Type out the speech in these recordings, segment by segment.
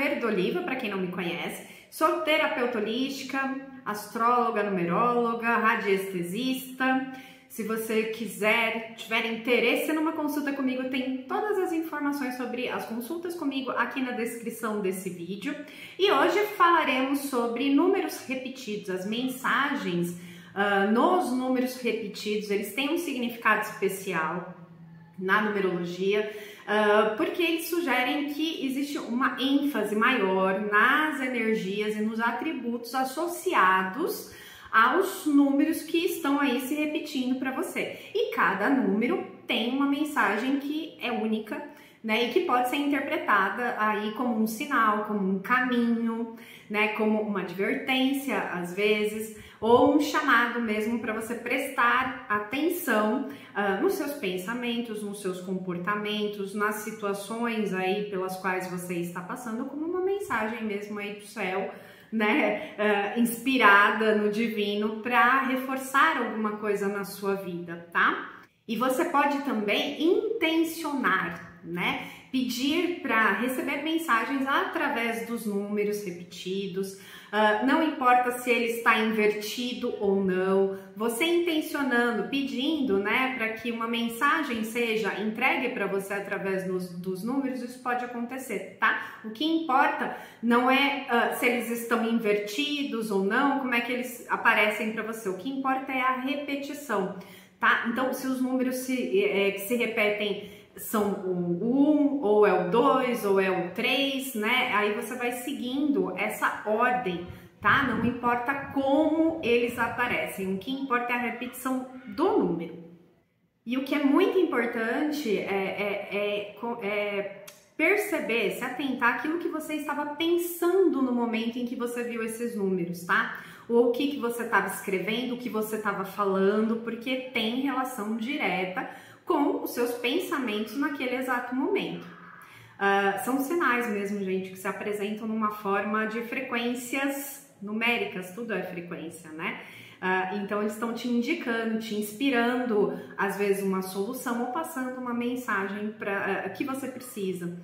Verde Oliva, para quem não me conhece. Sou terapeuta holística, astróloga, numeróloga, radiestesista. Se você tiver interesse numa consulta comigo, tem todas as informações sobre as consultas comigo aqui na descrição desse vídeo. E hoje falaremos sobre números repetidos, as mensagens nos números repetidos. Eles têm um significado especial na numerologia, porque eles sugerem que existe uma ênfase maior nas energias e nos atributos associados aos números que estão aí se repetindo para você. E cada número tem uma mensagem que é única, né, e que pode ser interpretada aí como um sinal, como um caminho, né, como uma advertência às vezes, ou um chamado mesmo para você prestar atenção nos seus pensamentos, nos seus comportamentos, nas situações aí pelas quais você está passando, como uma mensagem mesmo aí do céu, né, inspirada no divino para reforçar alguma coisa na sua vida, tá? E você pode também intencionar, né? Pedir para receber mensagens através dos números repetidos, não importa se ele está invertido ou não, você intencionando, pedindo, né, para que uma mensagem seja entregue para você através dos números, isso pode acontecer, tá? O que importa não é se eles estão invertidos ou não, como é que eles aparecem para você, o que importa é a repetição, tá? Então, se os números que se repetem são o 1, ou é o 2, ou é o 3, né? Aí você vai seguindo essa ordem, tá? Não importa como eles aparecem, o que importa é a repetição do número. E o que é muito importante é perceber, se atentar àquilo que você estava pensando no momento em que você viu esses números, tá? Ou o que você estava escrevendo, o que você estava falando, porque tem relação direta com os seus pensamentos naquele exato momento. São sinais mesmo, gente, que se apresentam numa forma de frequências numéricas, tudo é frequência, né? Então eles estão te indicando, te inspirando, às vezes uma solução ou passando uma mensagem que você precisa.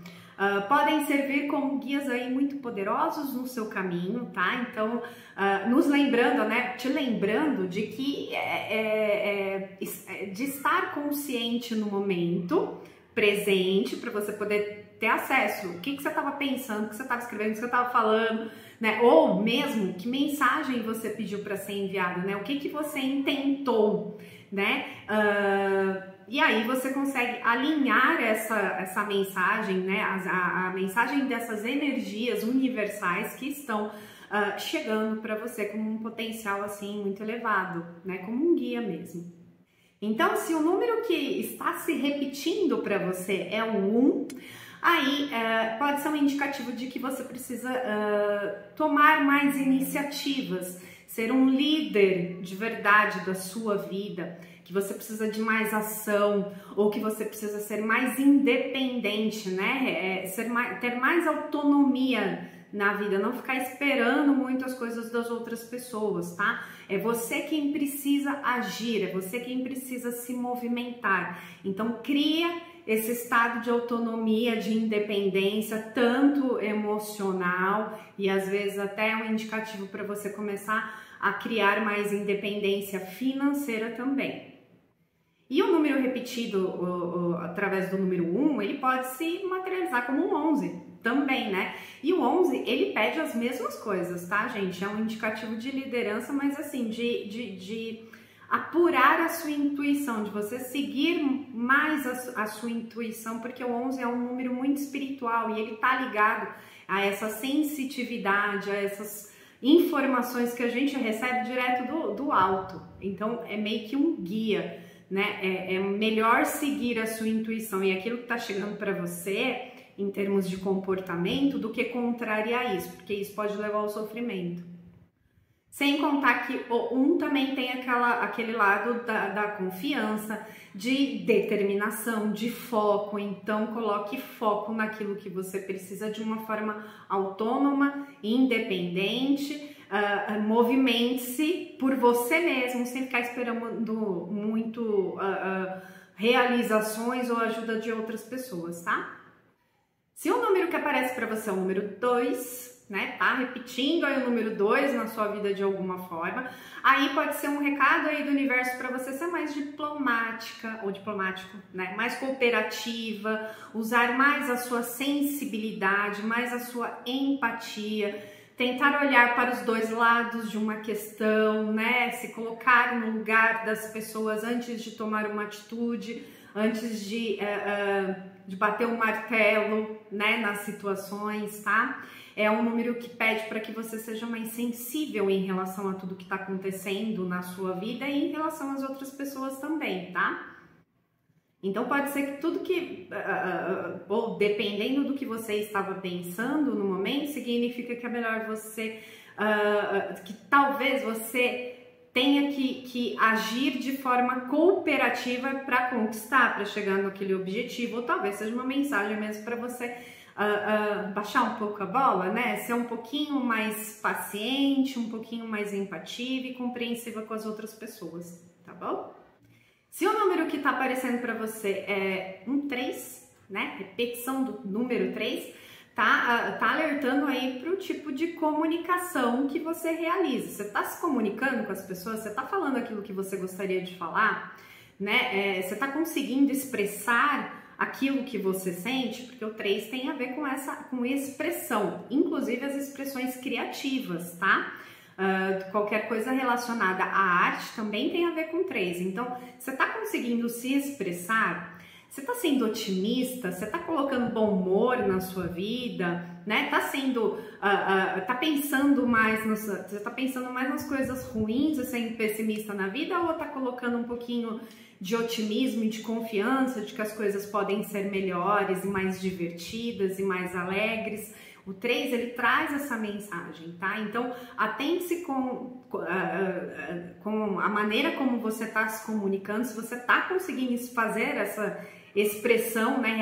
Podem servir como guias aí muito poderosos no seu caminho, tá? Então, nos lembrando, né? Te lembrando de que de estar consciente no momento presente para você poder ter acesso. O que você estava pensando, o que você estava escrevendo, o que você estava falando, né? Ou mesmo que mensagem você pediu para ser enviada, né? O que você intentou, né? E aí você consegue alinhar essa mensagem, né? A mensagem dessas energias universais que estão chegando para você como um potencial assim muito elevado, né? Como um guia mesmo. Então, se o número que está se repetindo para você é o 1, aí pode ser um indicativo de que você precisa tomar mais iniciativas, ser um líder de verdade da sua vida, que você precisa de mais ação, ou que você precisa ser mais independente, né? Ter mais autonomia na vida, não ficar esperando muito as coisas das outras pessoas, tá? É você quem precisa agir, é você quem precisa se movimentar. Então, cria esse estado de autonomia, de independência, tanto emocional e às vezes até um indicativo para você começar a criar mais independência financeira também. E o número repetido através do número 1, ele pode se materializar como um 11 também, né? E o 11, ele pede as mesmas coisas, tá, gente? É um indicativo de liderança, mas assim, de apurar a sua intuição, de você seguir mais a sua intuição, porque o 11 é um número muito espiritual e ele tá ligado a essa sensitividade, a essas informações que a gente recebe direto do alto. Então, é meio que um guia, né? É melhor seguir a sua intuição e aquilo que tá chegando para você em termos de comportamento do que contrariar isso, porque isso pode levar ao sofrimento. Sem contar que o 1 também tem aquele lado da confiança, de determinação, de foco. Então, coloque foco naquilo que você precisa de uma forma autônoma, independente. Movimente-se por você mesmo, sem ficar esperando muito realizações ou ajuda de outras pessoas, tá? Se o número que aparece para você é o número 2, né, tá repetindo aí o número 2 na sua vida de alguma forma, aí pode ser um recado aí do universo para você ser mais diplomática ou diplomático, né, mais cooperativa, usar mais a sua sensibilidade, mais a sua empatia, tentar olhar para os dois lados de uma questão, né, se colocar no lugar das pessoas antes de tomar uma atitude, antes de bater o martelo, né, nas situações, tá? É um número que pede para que você seja mais sensível em relação a tudo que está acontecendo na sua vida e em relação às outras pessoas também, tá? Então pode ser que tudo que, ou dependendo do que você estava pensando no momento, significa que é melhor você, que talvez você tenha que agir de forma cooperativa para conquistar, para chegar naquele objetivo, ou talvez seja uma mensagem mesmo para você baixar um pouco a bola, né? Ser um pouquinho mais paciente, um pouquinho mais empativa e compreensiva com as outras pessoas, tá bom? Se o número que está aparecendo para você é um 3, né? Repetição do número 3, tá alertando aí para o tipo de comunicação que você realiza. Você está se comunicando com as pessoas, você está falando aquilo que você gostaria de falar, né? Você está conseguindo expressar aquilo que você sente, porque o 3 tem a ver com expressão, inclusive as expressões criativas, tá? Qualquer coisa relacionada à arte também tem a ver com 3. Então, você está conseguindo se expressar? Você está sendo otimista? Você está colocando bom humor na sua vida? Né? Tá pensando mais você está pensando mais nas coisas ruins e sendo pessimista na vida, ou está colocando um pouquinho de otimismo e de confiança de que as coisas podem ser melhores e mais divertidas e mais alegres? O 3, ele traz essa mensagem, tá? Então, atente-se com a maneira como você está se comunicando, se você está conseguindo fazer essa expressão, né?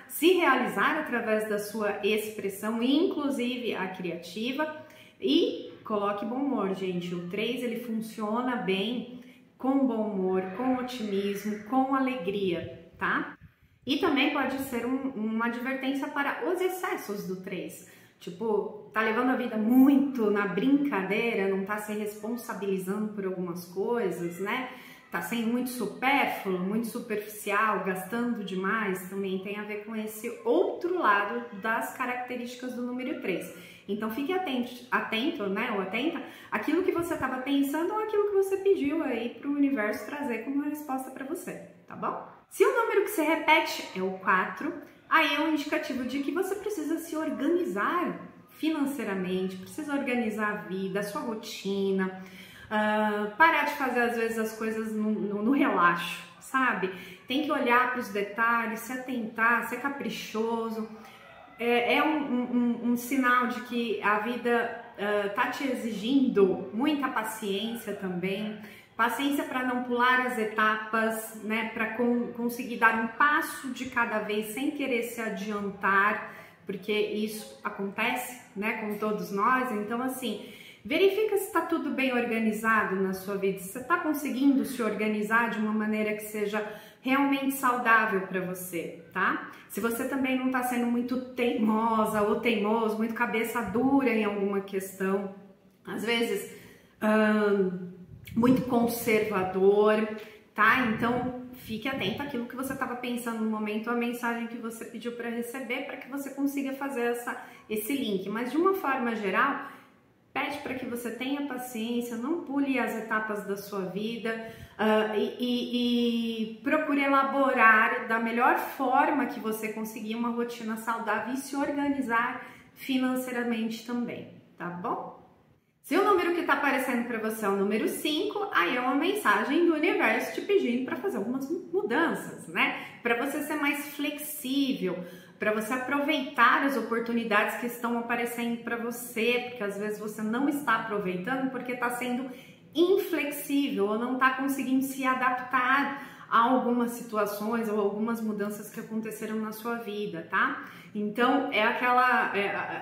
Se realizar através da sua expressão, inclusive a criativa, e coloque bom humor, gente. O 3, ele funciona bem com bom humor, com otimismo, com alegria, tá? E também pode ser uma advertência para os excessos do 3. Tipo, tá levando a vida muito na brincadeira, não tá se responsabilizando por algumas coisas, né? Tá sendo muito supérfluo, muito superficial, gastando demais, também tem a ver com esse outro lado das características do número 3. Então fique atento, né, ou atenta àquilo que você estava pensando ou aquilo que você pediu aí para o universo trazer como resposta para você, tá bom? Se o número que se repete é o 4, aí é um indicativo de que você precisa se organizar financeiramente, precisa organizar a vida, a sua rotina, parar de fazer às vezes as coisas no relaxo, sabe? Tem que olhar para os detalhes, se atentar, ser caprichoso. É um sinal de que a vida tá te exigindo muita paciência também. Paciência para não pular as etapas, né? Para conseguir dar um passo de cada vez sem querer se adiantar, porque isso acontece, né, com todos nós. Então, assim, verifica se está tudo bem organizado na sua vida, se você está conseguindo se organizar de uma maneira que seja realmente saudável para você, tá? Se você também não está sendo muito teimosa ou teimoso, muito cabeça dura em alguma questão, às vezes muito conservador, tá? Então fique atento àquilo que você estava pensando no momento, a mensagem que você pediu para receber, para que você consiga fazer esse link. Mas de uma forma geral, pede para que você tenha paciência, não pule as etapas da sua vida e procure elaborar da melhor forma que você conseguir uma rotina saudável e se organizar financeiramente também, tá bom? Se o número que está aparecendo para você é o número 5, aí é uma mensagem do universo te pedindo para fazer algumas mudanças, né? Para você ser mais flexível, para você aproveitar as oportunidades que estão aparecendo para você, porque às vezes você não está aproveitando porque está sendo inflexível ou não está conseguindo se adaptar a algumas situações ou algumas mudanças que aconteceram na sua vida, tá? Então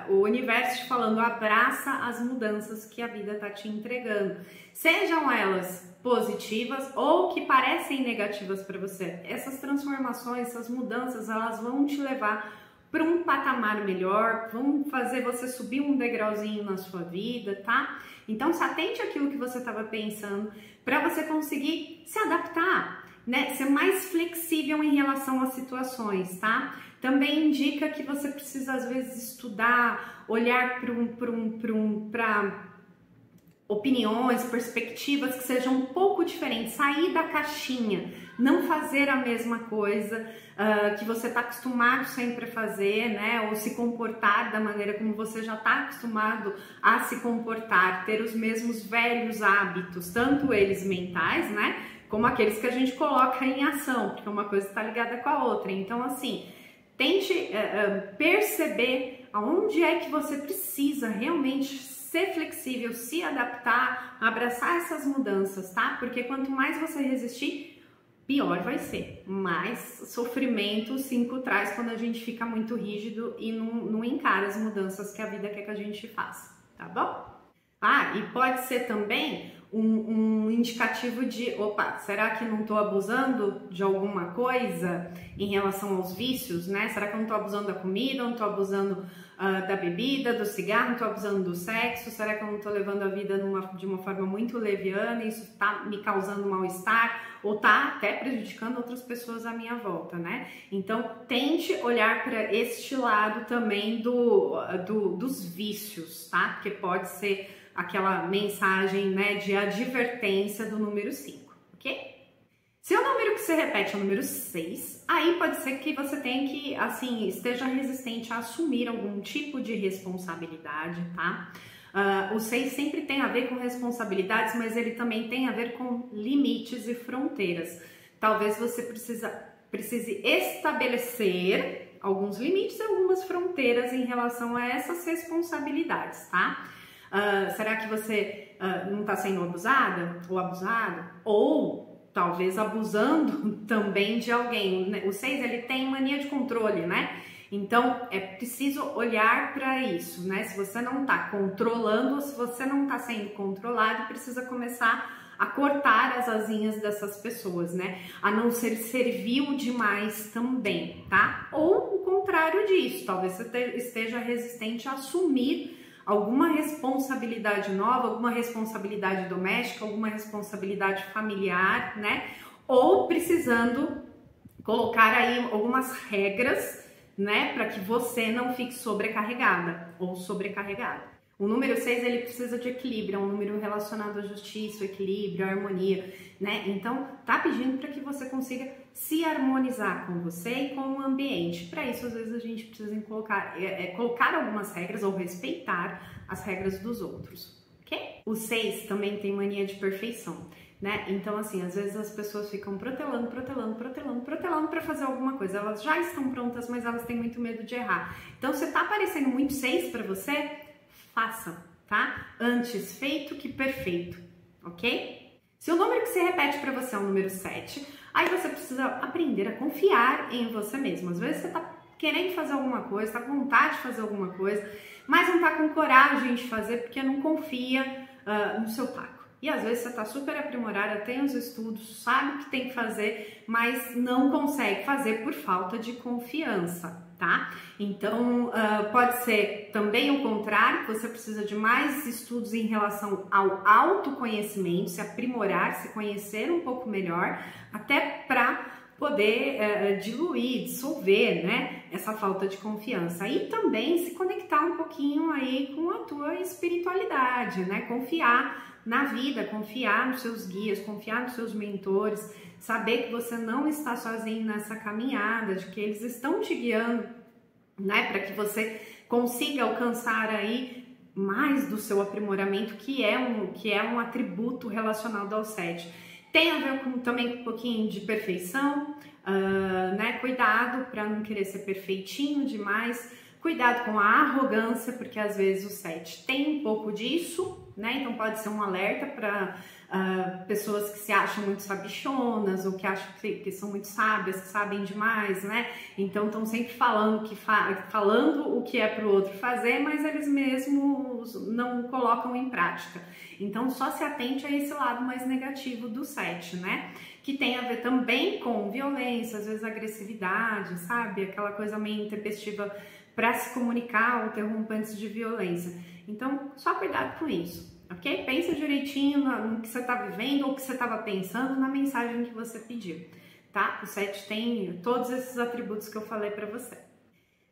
o universo te falando, abraça as mudanças que a vida tá te entregando, sejam elas positivas ou que parecem negativas para você. Essas transformações, essas mudanças, elas vão te levar para um patamar melhor, vão fazer você subir um degrauzinho na sua vida, tá? Então se atente àquilo que você estava pensando para você conseguir se adaptar, né? Ser mais flexível em relação às situações, tá? Também indica que você precisa às vezes estudar, olhar para opiniões, perspectivas que sejam um pouco diferentes, sair da caixinha, não fazer a mesma coisa que você está acostumado sempre a fazer, né? Ou se comportar da maneira como você já está acostumado a se comportar, ter os mesmos velhos hábitos, tanto eles mentais, né? Como aqueles que a gente coloca em ação, porque uma coisa está ligada com a outra. Então, assim, tente perceber aonde é que você precisa realmente ser flexível, se adaptar, abraçar essas mudanças, tá? Porque quanto mais você resistir, pior vai ser. Mais sofrimento o 5 traz quando a gente fica muito rígido e não encara as mudanças que a vida quer que a gente faça, tá bom? Ah, e pode ser também um indicativo de, opa, será que não estou abusando de alguma coisa em relação aos vícios, né? Será que eu não estou abusando da comida, não estou abusando da bebida, do cigarro, não estou abusando do sexo? Será que eu não estou levando a vida de uma forma muito leviana e isso está me causando mal-estar ou está até prejudicando outras pessoas à minha volta, né? Então, tente olhar para este lado também dos vícios, tá? Porque pode ser aquela mensagem, né, de advertência do número 5, ok? Se o número que se repete é o número 6, aí pode ser que você tenha que, assim, esteja resistente a assumir algum tipo de responsabilidade, tá? O 6 sempre tem a ver com responsabilidades, mas ele também tem a ver com limites e fronteiras. Talvez você precise estabelecer alguns limites e algumas fronteiras em relação a essas responsabilidades, tá? Será que você não está sendo abusada ou abusado? Ou talvez abusando também de alguém, né? O 6, ele tem mania de controle, né? Então, é preciso olhar para isso, né? Se você não está controlando ou se você não está sendo controlado, precisa começar a cortar as asinhas dessas pessoas, né? A não ser servil demais também, tá? Ou o contrário disso, talvez você esteja resistente a assumir alguma responsabilidade nova, alguma responsabilidade doméstica, alguma responsabilidade familiar, né? Ou precisando colocar aí algumas regras, né? Para que você não fique sobrecarregada ou sobrecarregado. O número 6, ele precisa de equilíbrio, é um número relacionado à justiça, equilíbrio, harmonia, né? Então, tá pedindo para que você consiga se harmonizar com você e com o ambiente. Para isso, às vezes, a gente precisa colocar algumas regras ou respeitar as regras dos outros, ok? O 6 também tem mania de perfeição, né? Então, assim, às vezes as pessoas ficam protelando para fazer alguma coisa. Elas já estão prontas, mas elas têm muito medo de errar. Então, se tá parecendo muito 6 para você, faça, tá? Antes feito que perfeito, ok? Se o número que se repete para você é o número 7, aí você precisa aprender a confiar em você mesmo. Às vezes você tá querendo fazer alguma coisa, tá com vontade de fazer alguma coisa, mas não tá com coragem de fazer porque não confia no seu taco. E às vezes você tá super aprimorada, tem os estudos, sabe o que tem que fazer, mas não consegue fazer por falta de confiança, tá? Então, pode ser também o contrário, você precisa de mais estudos em relação ao autoconhecimento, se aprimorar, se conhecer um pouco melhor, até para poder diluir, dissolver, né, essa falta de confiança. E também se conectar um pouquinho aí com a tua espiritualidade, né, confiar na vida, confiar nos seus guias, confiar nos seus mentores, saber que você não está sozinho nessa caminhada, de que eles estão te guiando, né, para que você consiga alcançar aí mais do seu aprimoramento, que é um atributo relacionado ao 7. Tem a ver também com um pouquinho de perfeição, né? Cuidado para não querer ser perfeitinho demais, Cuidado com a arrogância, porque às vezes o 7 tem um pouco disso, né? Então pode ser um alerta para pessoas que se acham muito sabichonas ou que acham que são muito sábias, que sabem demais, né? Então estão sempre falando o que é para o outro fazer, mas eles mesmos não colocam em prática. Então só se atente a esse lado mais negativo do 7, né? Que tem a ver também com violência, às vezes agressividade, sabe? Aquela coisa meio intempestiva para se comunicar ou ter rompantes de violência. Então, só cuidado com isso, ok? Pensa direitinho no que você está vivendo ou o que você estava pensando na mensagem que você pediu, tá? O 7 tem todos esses atributos que eu falei para você.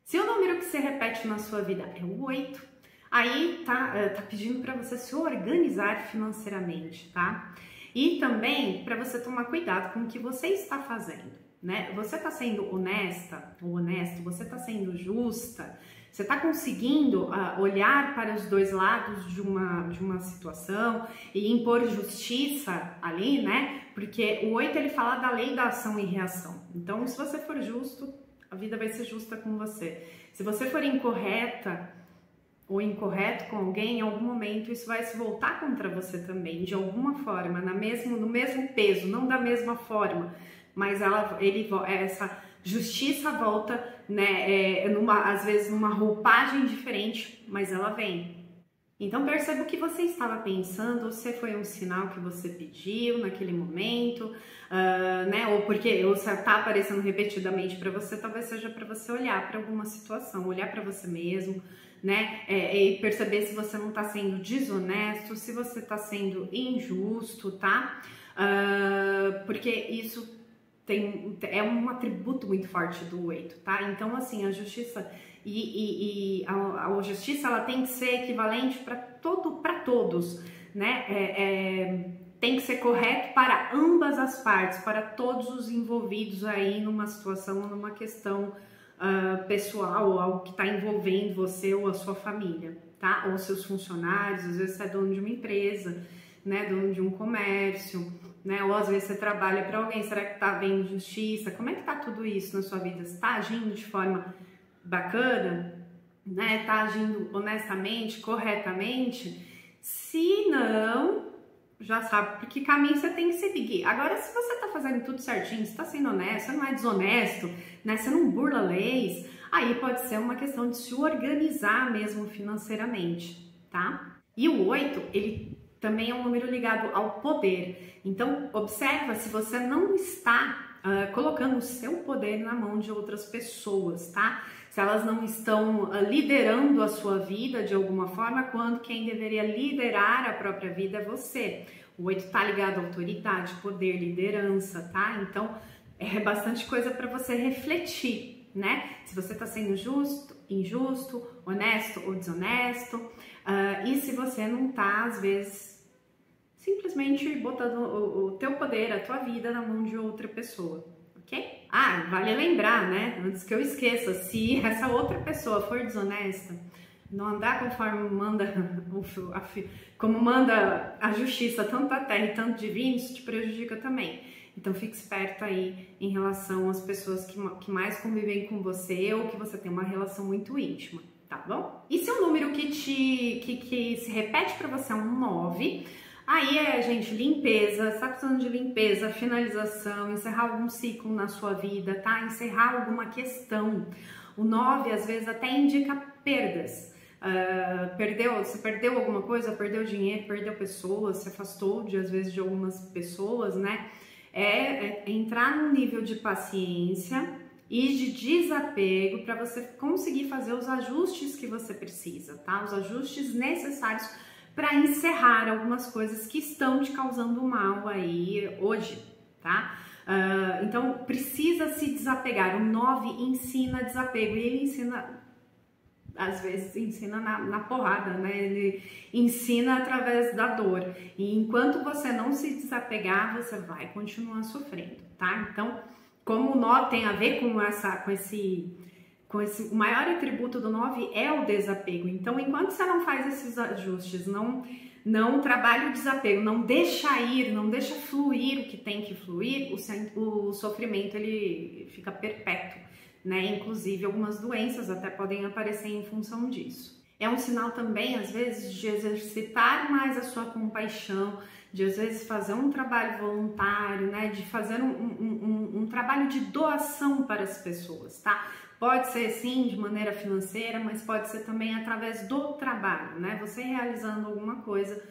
Se o número que se repete na sua vida é o 8, aí tá pedindo para você se organizar financeiramente, tá? E também para você tomar cuidado com o que você está fazendo, né? Você está sendo honesta ou honesto, você está sendo justa, você está conseguindo olhar para os dois lados de uma situação e impor justiça ali, né? Porque o 8 ele fala da lei da ação e reação. Então, se você for justo, a vida vai ser justa com você. Se você for incorreta ou incorreto com alguém, em algum momento isso vai se voltar contra você também, de alguma forma, no mesmo peso, não da mesma forma, mas essa justiça volta, né, às vezes numa roupagem diferente, mas ela vem. Então perceba o que você estava pensando, se foi um sinal que você pediu naquele momento, né, ou se está aparecendo repetidamente para você, talvez seja para você olhar para alguma situação, olhar para você mesmo, né, e perceber se você não está sendo desonesto, se você está sendo injusto, tá? Porque isso é um atributo muito forte do 8, tá? Então, assim, a justiça a justiça ela tem que ser equivalente para todos, né? Tem que ser correto para ambas as partes, para todos os envolvidos aí numa situação, numa questão pessoal, ou algo que está envolvendo você ou a sua família, tá? Ou seus funcionários, às vezes você é dono de uma empresa, né? Dono de um comércio, né? Ou às vezes você trabalha para alguém, será que tá havendo justiça? Como é que tá tudo isso na sua vida? Você está agindo de forma bacana, né? Tá agindo honestamente, corretamente? Se não, já sabe por que caminho você tem que seguir. Agora, se você tá fazendo tudo certinho, você tá sendo honesto, você não é desonesto, né? Você não burla leis, aí pode ser uma questão de se organizar mesmo financeiramente, tá? E o 8, ele também é um número ligado ao poder. Então, observa se você não está colocando o seu poder na mão de outras pessoas, tá? Se elas não estão liderando a sua vida de alguma forma, quando quem deveria liderar a própria vida é você. O 8 está ligado à autoridade, poder, liderança, tá? Então, é bastante coisa para você refletir, né? Se você está sendo justo, injusto, honesto ou desonesto, e se você não está, às vezes, simplesmente botando o teu poder, a tua vida na mão de outra pessoa, ok? Vale lembrar, né? Antes que eu esqueça, se essa outra pessoa for desonesta, não andar conforme como manda a justiça, tanto da terra e tanto divino, isso te prejudica também. Então fique esperto aí em relação às pessoas que mais convivem com você ou que você tem uma relação muito íntima, tá bom? E se o número que se repete para você é um 9, aí gente, limpeza, você tá precisando de limpeza, finalização, encerrar algum ciclo na sua vida, tá? Encerrar alguma questão. O 9 às vezes até indica perdas. Você perdeu alguma coisa, perdeu dinheiro, perdeu pessoas, se afastou às vezes de algumas pessoas, né? É entrar num nível de paciência e de desapego para você conseguir fazer os ajustes que você precisa, tá? Os ajustes necessários para encerrar algumas coisas que estão te causando mal aí hoje, tá? Então precisa se desapegar. O 9 ensina desapego e ele ensina, às vezes ensina na porrada, né? Ele ensina através da dor. E enquanto você não se desapegar, você vai continuar sofrendo, tá? Então, como o 9 tem a ver com o maior atributo do 9 é o desapego. Então, enquanto você não faz esses ajustes, não trabalha o desapego, não deixa ir, não deixa fluir o que tem que fluir, o sofrimento ele fica perpétuo, né? Inclusive algumas doenças até podem aparecer em função disso. É um sinal também, às vezes, de exercitar mais a sua compaixão, de às vezes fazer um trabalho voluntário, né? De fazer um trabalho de doação para as pessoas, tá? Pode ser sim de maneira financeira, mas pode ser também através do trabalho, né? Você realizando alguma coisa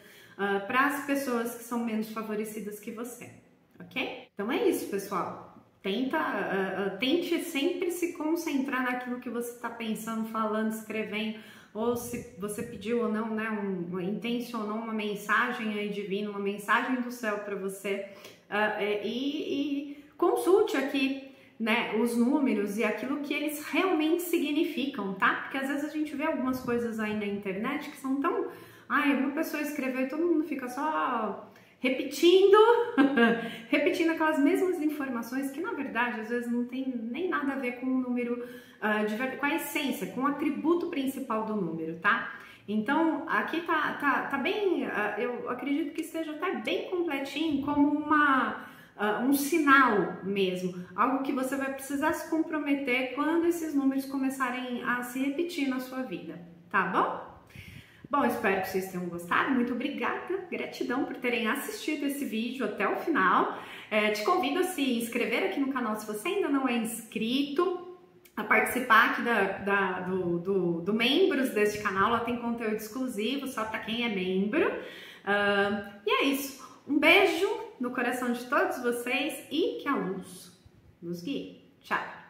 para as pessoas que são menos favorecidas que você, ok? Então é isso, pessoal. Tente sempre se concentrar naquilo que você está pensando, falando, escrevendo, ou se você pediu ou não, né, intencionou uma mensagem aí divina, uma mensagem do céu para você, e consulte aqui, né, os números e aquilo que eles realmente significam, tá? Porque às vezes a gente vê algumas coisas aí na internet que são tão... Ai, uma pessoa escreveu e todo mundo fica só repetindo aquelas mesmas informações que na verdade às vezes não tem nem nada a ver com o número, com a essência, com o atributo principal do número, tá? Então aqui tá bem, eu acredito que esteja até bem completinho, como um sinal mesmo, algo que você vai precisar se comprometer quando esses números começarem a se repetir na sua vida, tá bom? Bom, espero que vocês tenham gostado, muito obrigada, gratidão por terem assistido esse vídeo até o final. Te convido a se inscrever aqui no canal se você ainda não é inscrito, a participar aqui do membros deste canal. Lá tem conteúdo exclusivo só para quem é membro. E é isso, um beijo no coração de todos vocês e que a luz nos guie. Tchau!